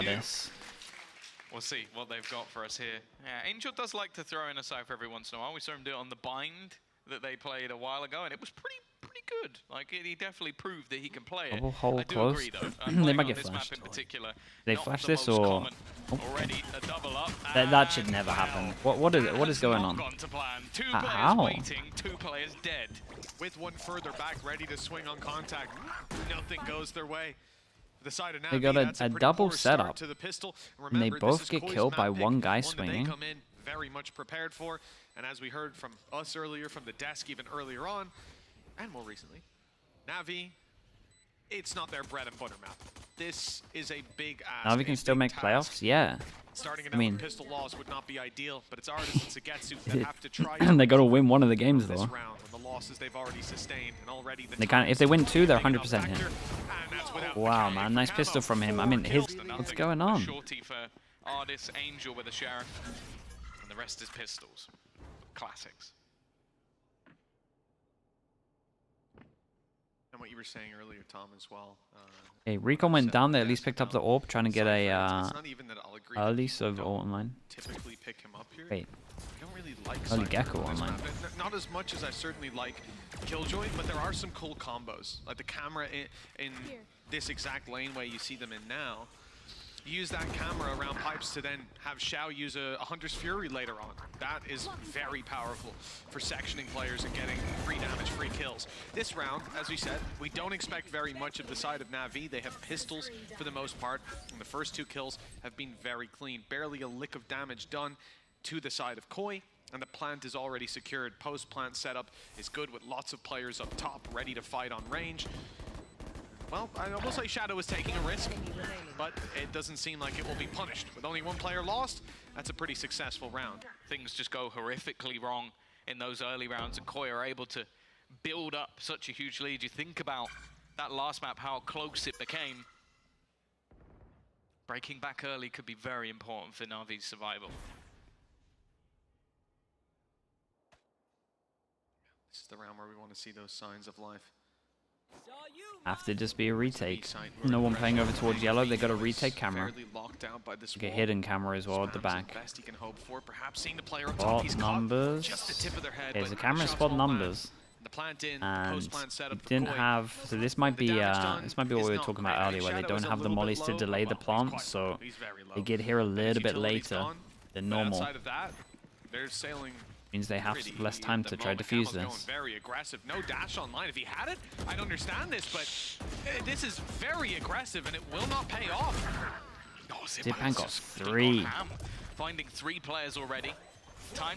This. We'll see what they've got for us here. Yeah, Angel does like to throw in a cypher every once in a while. We saw him do it on the bind that they played a while ago, and it was pretty good. Like, he definitely proved that he can play it. Hole I do close. agree, though. They might get this flashed. map in particular, They flash this or already a double up. that should never happen. What is going on? Gone to plan. Two How? players waiting, two players dead. With one further back, ready to swing on contact. Nothing goes their way. The side of Navi, They got a double setup, to the pistol. and they both get killed by one guy swinging. They come in very much prepared for, and as we heard from us earlier, from the desk even earlier on, and more recently, Navi, it's not their bread and butter map. This is a big ask. Navi can still make playoffs, yeah. Starting it out with pistol loss would not be ideal, but it's Artis and Sagetsu that have to try. And they got to win one of the games this though. round, and the losses they've already sustained, and already the They can't. If they win two, they're 100% in. Wow, man, nice pistol from him. I mean, what's going on? Shorty for Artis, Angel with a sheriff, and the rest is pistols. Classics. And what you were saying earlier, Tom, as well. Hey, Recon went down. They at least picked up the orb, trying to get a early server online. Typically pick him up here. Wait, I don't really like early Gecko on online. Not as much as I certainly like Killjoy, but there are some cool combos. Like the camera in this exact laneway you see them in now. Use that camera around pipes to then have Xiao use a Hunter's Fury later on. That is very powerful for sectioning players and getting free damage, free kills. This round, as we said, we don't expect very much of the side of Navi. They have pistols for the most part, and the first two kills have been very clean. Barely a lick of damage done to the side of Koi, and the plant is already secured. Post-plant setup is good with lots of players up top ready to fight on range. Well, I almost say Shadow is taking a risk, but it doesn't seem like it will be punished. With only one player lost, that's a pretty successful round. Things just go horrifically wrong in those early rounds, and Koi are able to build up such a huge lead. You think about that last map, how close it became. Breaking back early could be very important for Navi's survival. This is the round where we want to see those signs of life. Have to just be a retake. No one playing over towards yellow. They got a retake camera. Get hidden camera as well at the back. Spot numbers. Okay, so camera spot numbers. And it didn't have. So this might be what we were talking about earlier, where they don't have the mollies to delay the plant, so they get here a little bit later than normal. They're sailing. Means they have less time to try to defuse this. Very aggressive. No dash online. If he had it, I'd understand this, but this is very aggressive and it will not pay off. Zipan got 3. Finding 3 players already.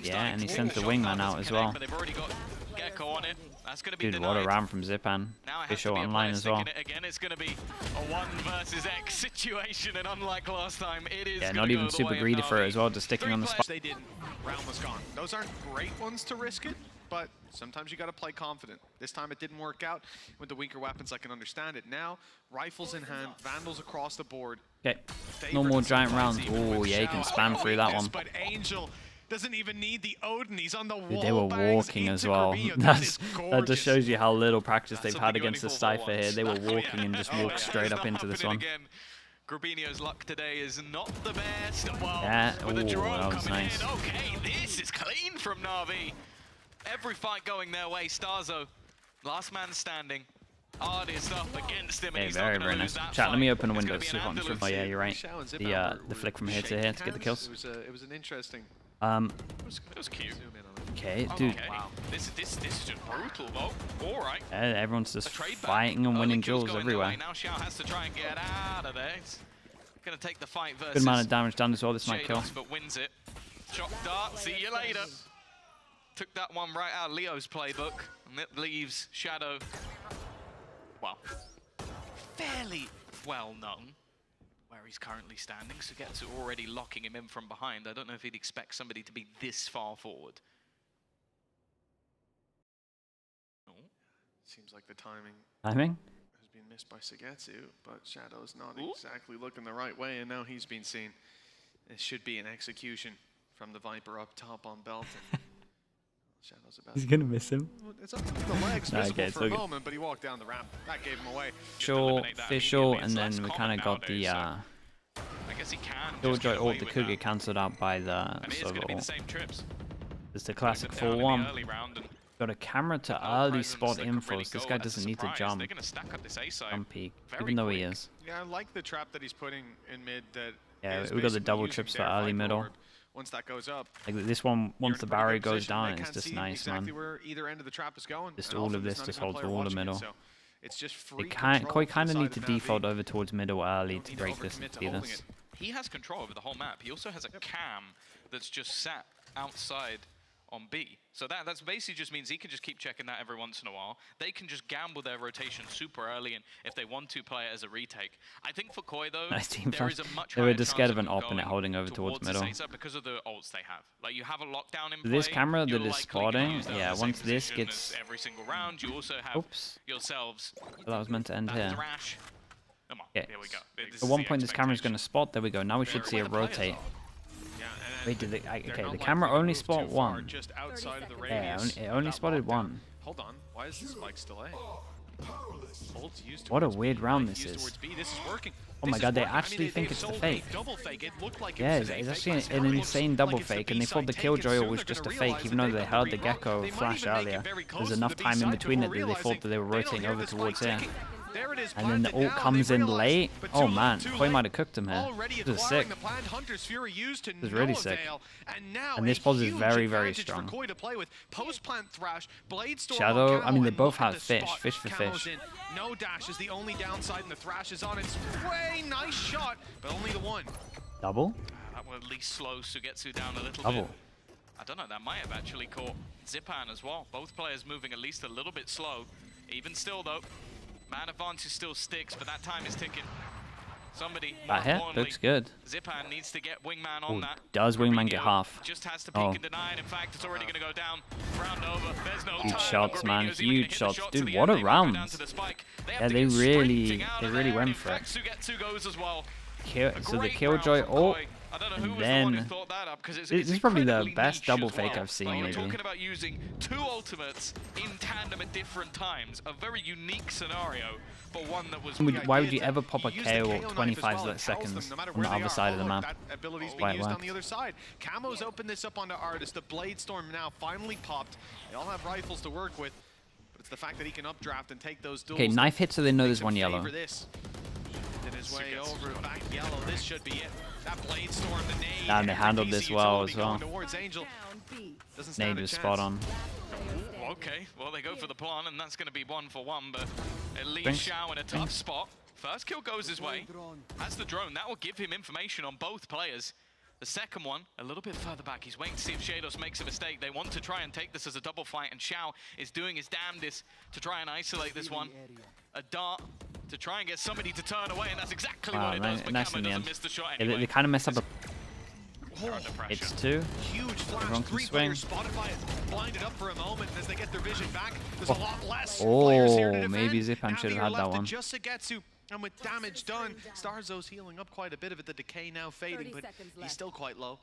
Yeah, and he sent the wingman out as well. They've already got Gecko on it. That's going to be Dude, what a round from Zipan. Official online as well. Again, it's going to be a 1 versus X situation, and unlike last time, it is. Yeah, not even super greedy for it as well, just sticking on the spot. They didn't. Round was gone. Those aren't great ones to risk it, but sometimes you got to play confident. This time it didn't work out with the weaker weapons. I can understand it now. Rifles in hand, vandals across the board. Okay, no more giant rounds. Oh yeah, you can spam through that one. But Angel doesn't even need the Odin. He's on the wall. Dude, they were walking as well. That just shows you how little practice they've had against the Cypher here. They were walking and just walked straight up into this one. Grubinio's luck today is not the best. Well, yeah, with a drone that was coming nice. in. Okay, this is clean from Navi. Every fight going their way. Starzo, last man standing. Artis up against him, and he's very, not very gonna nice. lose that Chat, let me fight. open a It's window gonna be so an I'm sure. ambulance. Oh yeah, you're right. The flick from here to here to get the kills. It was an interesting. It was cute. Okay, dude. Okay. Wow. This is just brutal though. All right. Everyone's just fighting and winning duels everywhere. Now Xiao has to try and get out of there. It's gonna take the fight versus. Good amount of damage done as well. This might kill. But wins it. Shock dart. See you later. Took that one right out of Leo's playbook, and it leaves Shadow. Well, fairly well known where he's currently standing. Sugetsu already locking him in from behind. I don't know if he'd expect somebody to be this far forward. Oh. Seems like the timing has been missed by Sagetsu, but Shadow's not exactly looking the right way, and now he's been seen. It should be an execution from the Viper up top on belt. And Shadow's about He's gonna miss him. It's up to the legs visible for a moment, but he walked down the ramp. That gave him away. Official, and then we kind of got the as he can. Killjoy ult, the could get cancelled out by the Sova ult. It's the classic 4-1. Got a camera to early spot info, so this guy doesn't need to jump peak, even though he is. Yeah, I like the trap that he's putting in mid. That yeah, we got the double trips for early middle. Once that goes up, like this one, once the barrier goes down, it's just nice, exactly man. Where either end of the trap is going. Just all of this just holds all the middle. So it's just free Koi kind of need to default over towards middle early to break this and see this. He has control over the whole map. He also has a cam that's just sat outside on B. So that's basically just means he can just keep checking that every once in a while. They can just gamble their rotation super early, and if they want to, play it as a retake. I think for Koi though, nice team there is a much they higher were just scared of an chance op and it holding over towards middle. Because of the ults they have. Like you have a lockdown in play, this camera that is spotting, yeah, once this gets every single round, you also have yourselves. So that was meant to end here. Thrash. Come on, yeah. Here we go. At one point this camera is going to spot, there we go, now we should see it rotate. Wait, did okay, the camera only spot one. Just outside of the Yeah, it only spotted one. Hold on, why is this spike still A? What a weird round this is. This is working. Oh my god, they actually think it's the fake. Yeah, it's actually an insane double fake, and they thought the Killjoy was just a fake, even though they heard the Gecko flash earlier. There's enough time in between it that they thought that they were rotating over towards here. And then the ult comes in late. Oh man, Koi might have cooked him here. This is sick. This is really sick. And this pause is very, very strong. Shadow, I mean, they both have fish for fish. No dash is the only downside, and the thrash is on its way. Nice shot, but only the one. Double? That will at least slow Sugetsu down a little Double. bit. I don't know, that might have actually caught Zipan as well. Both players moving at least a little bit slow. Even still though, man advantage still sticks, but that time is ticking. Somebody, That hit looks good. Zipan needs to get Wingman on that. Does Wingman get half? Just has to peek and deny, and in fact, it's already going to go down. Round over. There's no Huge time. shots, man. Huge shots. Dude, what a round. Yeah, they really went for it. Sugetsu goes as well. So the Killjoy ult, and then this is probably the best double fake I've seen, maybe. We're talking about using two ultimates in tandem at different times. A very unique scenario, but one that was... Why would you ever pop a KO at 25 seconds on the other side of the map? Why it on the other side. Camo's opened this up onto Artist. The Blade Storm now finally popped. They all have rifles to work with, but it's the fact that he can updraft and take those duels. Okay, knife hit so they know there's one yellow. His way over back yellow. This should be it. That Blade Storm, the nade. And they handled this well as well. Nade was spot on. Okay, well they go for the plant, and that's going to be 1-for-1, but it leaves Xiao in a tough spot. First kill goes his way. That's the drone. That will give him information on both players. The second one, a little bit further back. He's waiting to see if Shados makes a mistake. They want to try and take this as a double fight, and Xiao is doing his damnedest to try and isolate this one. A dart to try and get somebody to turn away, and that's exactly what it does. But nice Camo in the doesn't end. miss the shot anyway. They kind of mess up the... It's two. Huge flash. Everyone can swing. Spotted by it, blinded up for a moment. As they get their vision back, there's a lot less players here to defend. Maybe Zipan should have had that one. Just Sugetsu, and with damage done, Starzo's healing up quite a bit of it. The decay now fading, but he's still quite low.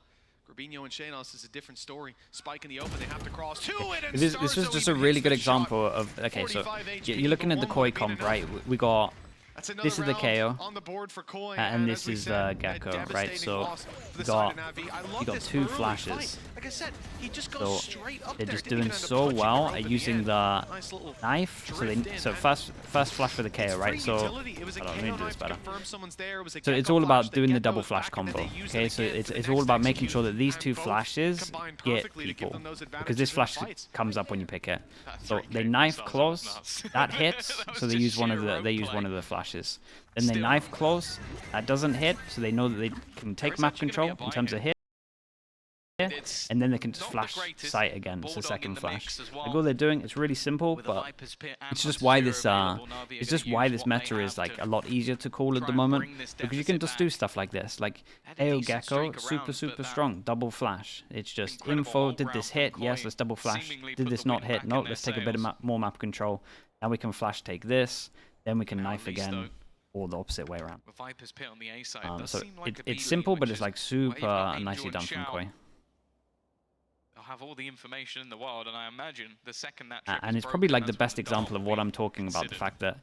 Grabinho and Shanos is a different story. Spike in the open, they have to cross to it. And this was just a really good example of... Okay, so you're looking at the Koi comp, right? We got... This is the KO, and this is the Gecko, right? So you got two flashes. So they're just doing so well at using the knife. So first flash for the KO, right? So hold on, let me do this better. So it's all about doing the double flash combo. Okay, so it's all about making sure that these two flashes get people, because this flash comes up when you pick it. So they knife close, that hits. So they use one of the flashes. Then they knife close, that doesn't hit, so they know that they can take map control in terms of hit. And then they can just flash sight again. It's the second flash. Like all they're doing, it's really simple, but it's just why this meta is like a lot easier to call at the moment, because you can just do stuff like this. Like AO Gecko, super strong, double flash. It's just info. Did this hit? Yes, let's double flash. Did this not hit? No, let's take a bit of more map control. Now we can flash take this, then we can knife again, or the opposite way around. So it's simple, but it's like super nicely done from Koi. Have all the information in the world, and I imagine the second that and it's probably like the best example of what I'm talking about, the fact that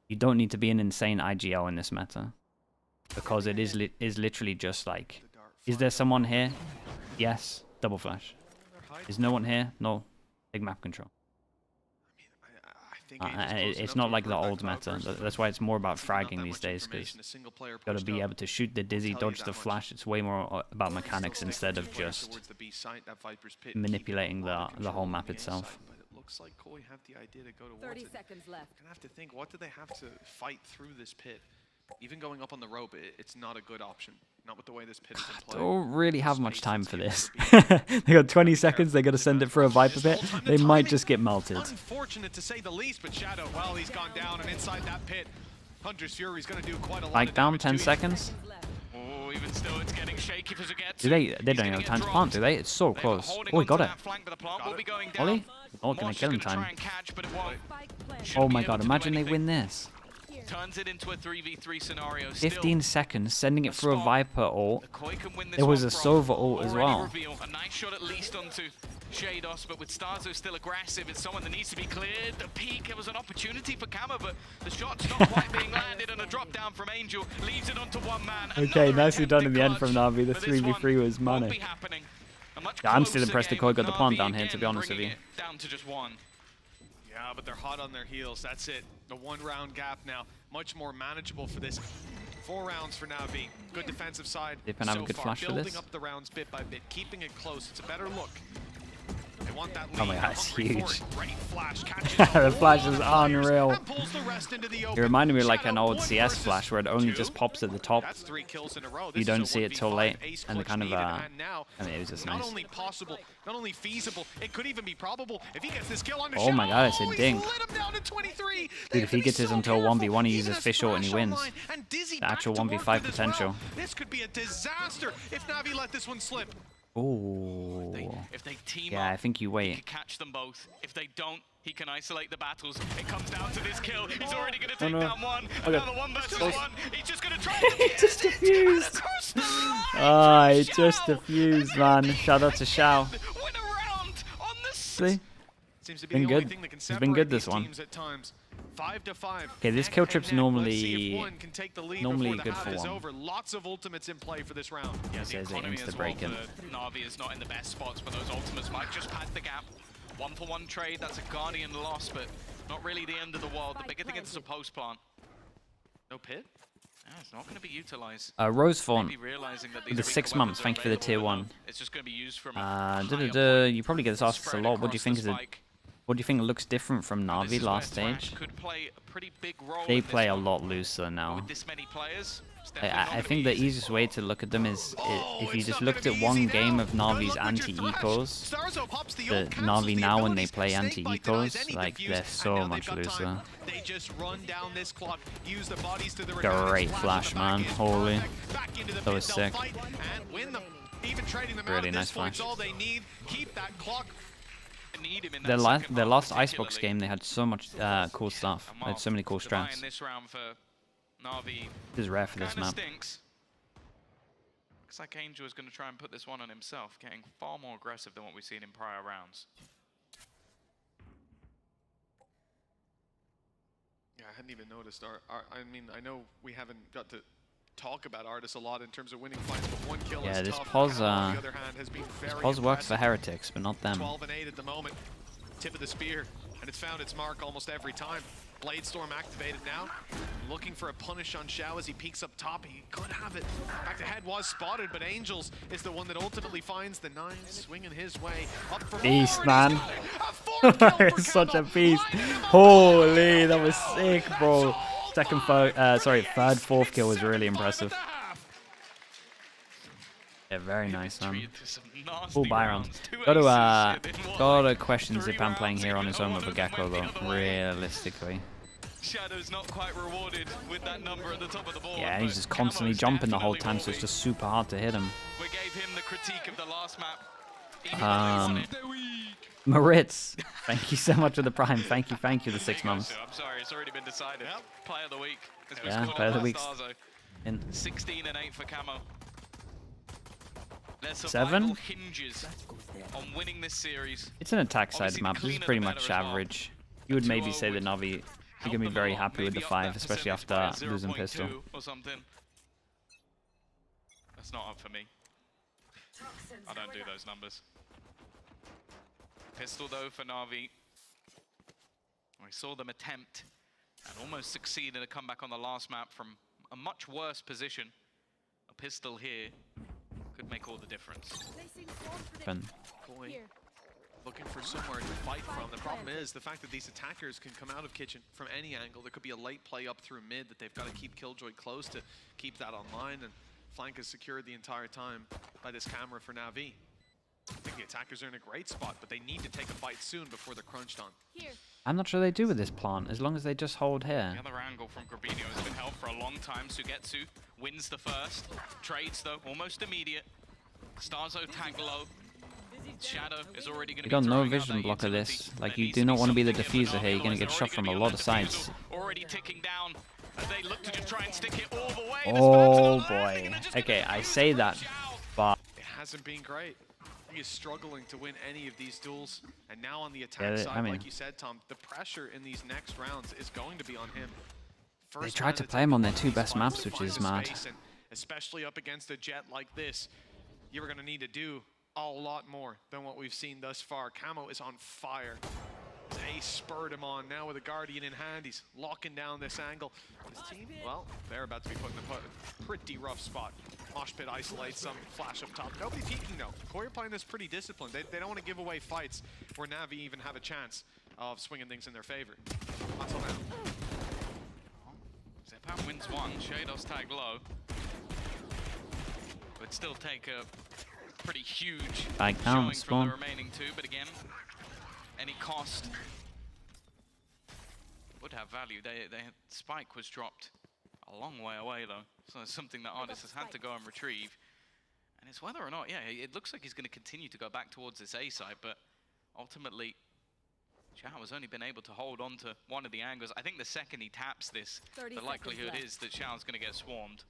you don't need to be an insane IGL in this meta. because it is literally just like, is there someone here? Yes, double flash. Is no one here? No, big map control. It's not like the old meta. That's why it's more about fragging these days, because you got to be able to shoot the dizzy, dodge the flash. It's way more about mechanics instead of just manipulating the whole map itself. Looks like Koi have the idea to go towards 30 seconds left. Gonna have to think, what do they have to fight through this pit? Even going up on the rope, it's not a good option. Not with the way this pit is in play. Don't really have much time for this. They got 20 seconds. They got to send it for a Viper pit. They might just get melted. Unfortunate to say the least, but Shadow, well, he's gone down, and inside that pit, Hunter's Fury's gonna do quite a lot. Like down 10 seconds. Oh, even still, it's getting shaky for Zagetsu. Do they don't have time to plant, do they? It's so close. Oh, he got it. Ollie? Oh, gonna kill him time. Oh my god, imagine they win this. Turns it into a 3v3 scenario. 15 seconds, sending it through a Viper ult. There was a Sova ult as well. A nice shot at least onto Shados, but with Starzo still aggressive, it's someone that needs to be cleared. The peak, it was an opportunity for Kama, but the shot's not quite being landed, and a drop down from Angel leaves it onto one man. Okay, nicely done in the end from Navi. The 3v3 was money. Yeah, I'm still impressed that Koi got the plant down here, to be honest with you. Down to just one. Yeah, but they're hot on their heels. That's it. The 1 round gap now. Much more manageable for this. 4 rounds for Navi. Good defensive side. They can have a good flash for this. Building up the rounds bit by bit, keeping it close. It's a better look. They want that lead. Oh my god, it's huge. Flash, the flash is unreal. It reminded me of like an old CS flash where it only just pops at the top. That's 3 kills in a row. You don't see it till late, and the kind of I mean, it was just not nice. only possible, not only feasible, it could even be probable if he gets this kill on Oh my god, it's a dink. Dude, if he gets his until 1v1, he uses fish ult and he wins. The actual 1v5 potential. This could be a disaster if Navi let this one slip. Ooh. If they team yeah, up, I think you he wait. can catch them both. If they don't, he can isolate the battles. It comes down to this kill. He's already going to take down one. Another 1 versus 1. He's just going to try He just defused. Ah, he just defused, man. Shout out to Shao. See? Seems to be the only thing that can He's been good this one. 5 to 5. Okay, this kill trip's normally good for one. Lots of ultimates in play for this round. Yeah, it says it insta break in. Navi is not in the best spots, but those ultimates might just pad the gap. 1-for-1 trade, that's a Guardian loss, but not really the end of the world. The bigger thing is a post plant. No pit? Yeah, it's not going to be utilized. Rose Fawn, with the 6 months, thank you for the tier 1. It's just going to be used from you probably get this asked a lot. What do you think is it? What do you think looks different from Navi last stage? They play a lot looser now. I think the easiest way to look at them is if you just looked at one game of Navi's anti-ecos, the Navi now when they play anti-ecos, like they're so much looser. Great flash, man. Holy. That was sick. Really nice flash. Their last Icebox game, they had so much cool stuff. They had so many cool strats. This is rare for this map. Looks like Angel is going to try and put this one on himself, getting far more aggressive than what we've seen in prior rounds. Yeah, I hadn't even noticed. I mean, I know we haven't got to talk about Artis a lot in terms of winning fights, but 1 kill is this tough. pause, on the other hand, has been very pause works for Heretics, but not them. 12 and 8 at the moment. Tip of the spear, and it's found its mark almost every time. Blade Storm activated now. Looking for a punish on Shao as he peeks up top. He could have it. Back to head was spotted, but Angels is the one that ultimately finds the 9 swinging his way up for beast, man. Such a beast. Holy, that was sick, bro. Third, fourth kill was really impressive. Yeah, very nice, man. Full buy round. Got to question Zipan playing here on his own with a Gecko, though, realistically. Shadow's not quite rewarded with that number at the top of the board. Yeah, he's just constantly jumping the whole time, so it's just super hard to hit him. We gave him the critique of the last map. Maritz, thank you so much for the prime. Thank you, the 6 months. I'm sorry, it's already been decided. Player of the week. Yeah, player of the week. 16 and 8 for Camo. 7? Hinges on winning this series. It's an attack side map. This is pretty much average. You would maybe say that Navi are going to be very happy with the 5, especially after losing pistol. That's not up for me. I don't do those numbers. Pistol though for Navi. We saw them attempt and almost succeed in a comeback on the last map from a much worse position. A pistol here could make all the difference. Koi looking for somewhere to fight from. The problem is the fact that these attackers can come out of kitchen from any angle. There could be a late play up through mid that they've got to keep Killjoy close to keep that online, and flank is secured the entire time by this camera for Navi. I think the attackers are in a great spot, but they need to take a fight soon before they're crunched on. I'm not sure they do with this plant, as long as they just hold here. The other angle from Grabinho has been held for a long time. Sugetsu wins the first. Trades though, almost immediate. Starzo tag low. Shadow is already going to be got no throwing out vision that block of utility. this. Like, There you needs do to not be want to be the something here diffuser for here. You're Navi, going to get otherwise shot they're from a already lot gonna of be on the sides. defusal, already ticking down as they look to just try and stick it all the way. Oh boy. Okay, I say that, but It hasn't been great. He is struggling to win any of these duels, and now on the attack Yeah, side, I mean, like you said, Tom, the pressure in these next rounds is going to be on him. they First tried round to to play him on their take two these best fights, maps, which find is the mad. space, and especially up against a jet like this, you're going to need to do a lot more than what we've seen thus far. Camo is on fire. His ace spurred him on. Now with a Guardian in hand, he's locking down this angle. His team, well, they're about to be put in a pretty rough spot. Mosh pit isolates some, flash up top. Nobody peeking though. Koi are playing this pretty disciplined. They don't want to give away fights where Navi even have a chance of swinging things in their favor. Until now. Zepan wins one, Shadows tag low. Would still take a pretty huge Back showing down, from spawn. the remaining two, but again, any cost would have value. Spike was dropped a long way away though, so it's something that Artis has had to go and retrieve. And it's whether or not, yeah, it looks like he's going to continue to go back towards this A side, but ultimately, Xiao has only been able to hold on to one of the angles. I think the second he taps this, the likelihood is that Xiao's going to get swarmed.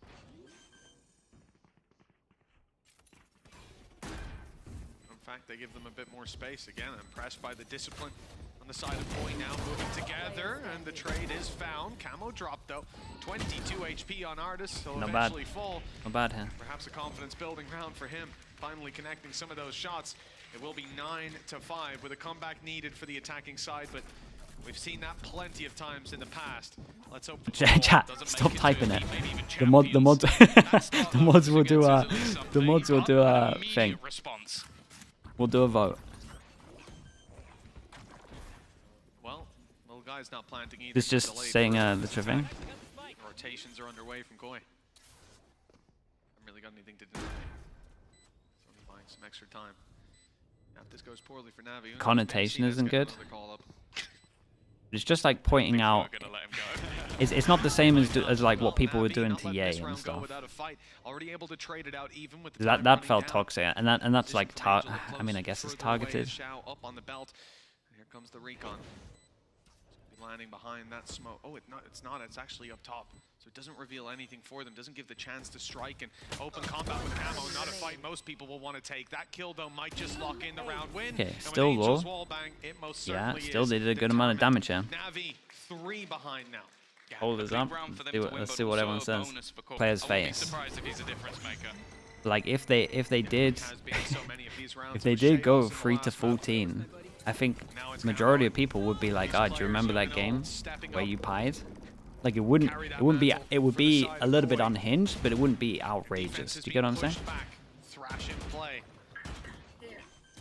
In fact, they give them a bit more space. Again, impressed by the discipline on the side of Koi now moving together, and the trade is found. Camo dropped though. 22 HP on Artis, so Not eventually bad. full. Not bad here. Perhaps a confidence building round for him, finally connecting some of those shots. It will be 9-5 with a comeback needed for the attacking side, but we've seen that plenty of times in the past. Let's hope Chat, Doesn't stop make it typing to it. maybe even The mods, champions. the mods will do a, Sugetsu's at least the something. mods will do a Immediate thing. response. We'll do a vote. Well, little guy's not planting either. It's just Delayed saying for the true thing. rotations are underway from Koi. Haven't really got anything to deny. So only buying some extra time. Now, if this goes poorly for Navi, who knows, Connotation maybe Cena's isn't getting good. another call up. It's just like pointing out. We're gonna let him go. It's not the same as like what people were Navi doing not to letting Ye this and round go stuff. without a fight. Already able to trade it out even with the That time that running felt down. toxic, and that's like Position from Angel I close, mean, I guess it's further away targeted. is Xiao up on the belt. And here comes the recon. It's gonna be landing behind that smoke. Oh, it's not. It's actually up top. So it doesn't reveal anything for them. Doesn't give the chance to strike and open combat with Camo. Not a fight most people will want to take. That kill though might just lock in the round win. Okay, And with still Angel's low. wall bang, it most Yeah, certainly still is they did a good amount of damage determined. here. Navi 3 behind now. Yeah, Hold a us big up. round for them See to what- win, let's but see what also everyone a says. bonus for Koi. Player's I wouldn't be face. surprised if he's a difference maker. Like if they did Has been so many of these rounds if they with did go Shadows in the 3 to last map. 14, I think Now it's majority Camo. of people would be like, These "Ah, do you players remember who that know game stepping where up. you pied?" Like it wouldn't Carry that it would mantle for the be side a of little bit Koi. unhinged, but it wouldn't be Defense outrageous. is Do you get what I'm being saying? pushed back. Thrash in play.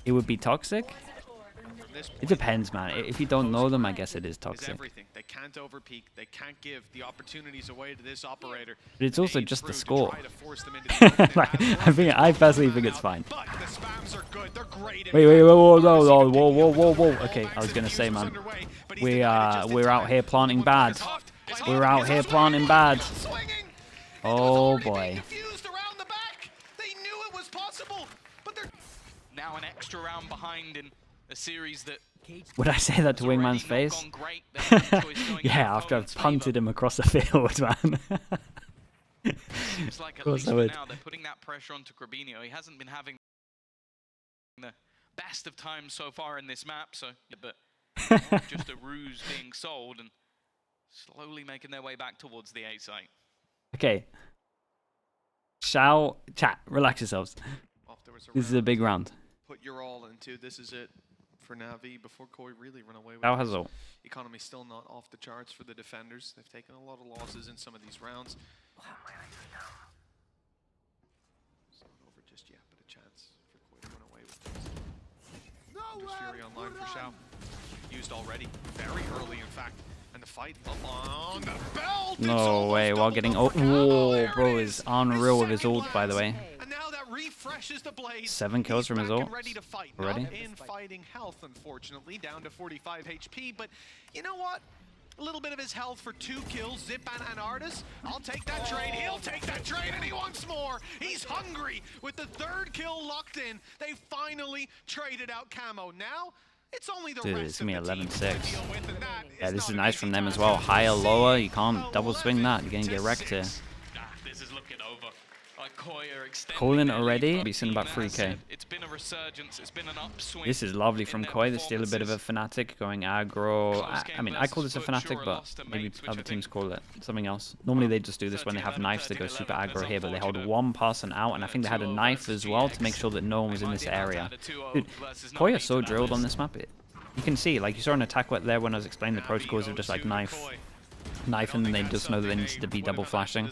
It would be toxic. From this It point, depends, man. If you don't know them, I guess it is is toxic. everything. They can't overpeak. They can't give the opportunities away to this operator. But it's also Aid just the through to score. try to force them into the open. It Like, has worked. I personally think Come it's out, fine. But the spams are good. They're great. Wait, whoa, Okay, I was gonna say, man, we're out here planting bad. We're out here planting bad. Oh boy. Now an extra round behind in a series that Would I say that to has already Wingman's not face? gone great. Their choice going in Yeah, after I've opponent's punted favour. him across the field, man. Seems like at course least I for would. now they're putting that pressure onto Grabinho. He hasn't been having the best of times so far in this map, so but just a ruse being sold and slowly making their way back towards the A site. Okay. Shao, chat, relax yourselves. This is a big round. Put your all into. This is it for Navi before Koi really run away with Shao has ult. Economy still not off the charts for the defenders. They've taken a lot of losses in some of these rounds. It's not over just yet, but a chance for Koi to run away with things. There's Fury online for Shao. Used already, very early in fact. And the fight along the belt. No way, while getting ult. Whoa, bro is unreal with his ult, by the way. And now that refreshes the blade. 7 kills from his ult ready to fight. already. Not in fighting health, unfortunately, down to 45 HP. But you know what? A little bit of his health for 2 kills, Zipan and Artis. I'll take that trade. He'll take that trade, and he wants more. He's hungry with the 3rd kill locked in. They finally traded out Camo. Now, it's only the Dude, rest it's gonna of be the team 11-6. to deal with, and that Yeah, this is not nice an from easy them as task. well. Higher, lower, you can't See, double swing that. You're gonna get wrecked here. This is looking over. Like Koi are extending Calling their already. lead, but We've seen about as 3K. said, it's been a resurgence. It's been an upswing. This is lovely in from their Koi. They're still a bit of a performances. Fnatic going aggro. Close I game mean, I call this a versus Fnatic, Sure but lost to maybe mates, which I other teams think- call it something else. Normally they just do this when they have 13-11, knives. They go super 13-11, aggro here, but they hold unfortunate. one person out, and I think they had a 2-0 knife versus as well to GX. make sure that no one was They in might this be allowed to area. add a 2-0 Dude, versus not Koi are beat so to that drilled on list. this map. You can see, like you saw in attack there when I was explaining the Navi protocols of just like 0-2 knife, Koi. and then they just know that they need to be double flashing.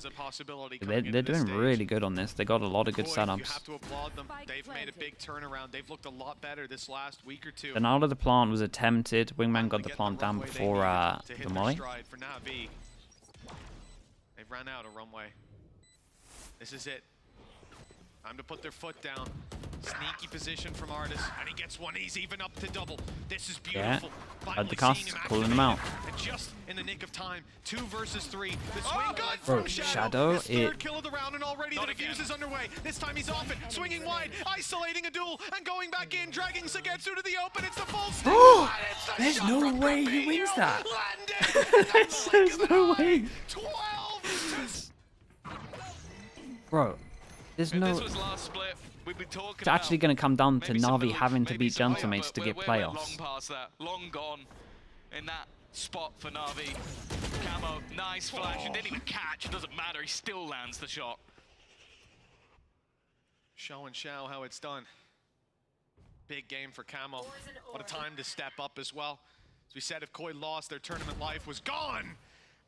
They're doing really good on this. They got a lot of good You setups. have to applaud them. They've made a big turnaround. They've looked a lot better this last week or two. The Nile of the plant was attempted. Wingman got the Getting plant down runway they before needed to hit the their molly. stride for Navi. They've ran out of runway. This is it. Time to put their foot down. Sneaky position from Artis, and he gets one. He's even up to double. This is beautiful. Had the Finally cast, seeing calling him out. activate, and just in the nick of time, 2 versus 3. The swing good Bro, from Shadow, His 3rd kill of the round, and already the defuse is underway. This time he's off it, swinging wide, isolating a duel, and going back in, dragging Sagetsu to the open. It's the full stick. There's shot no from way he Fabinho, wins that. landed. There's no way. 12 Bro, there's If no... this was last split, we'd be talking It's actually going to come down to maybe some Navi move, having to maybe beat some hype, Gentlemates but to get we're playoffs. long past that, long gone in that spot for Navi. Camo, nice flash, and didn't even catch. It doesn't matter. He still lands the shot. Showing Shao how it's done. Big game for Camo. What a time to step up as well. As we said, if Koi lost, their tournament life was gone.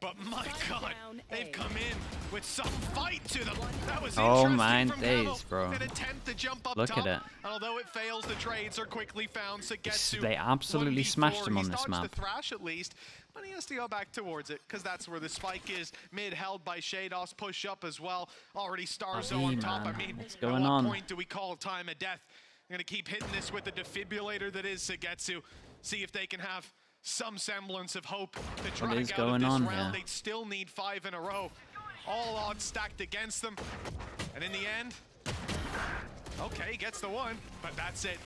But my God, they've come in with some fight to them. That was Oh interesting my from days, Camo. bro. An attempt to jump up Look top. at it. And although it fails, the trades are quickly found. Sagetsu, They absolutely 1v4. smashed him on He's this dodged map. the thrash at least, but he has to go back towards it because that's where the spike is. Mid held by Shados, push up as well. Already Starzo on top. man. I mean, What's at going what on? point do we call time of death? I'm gonna keep hitting this with the defibrillator that is Sagetsu. See if they can have some semblance of hope to drag is out going of this on round. here? They'd still need 5 in a row. All odds stacked against them. And in the end, okay, gets the one, but that's it.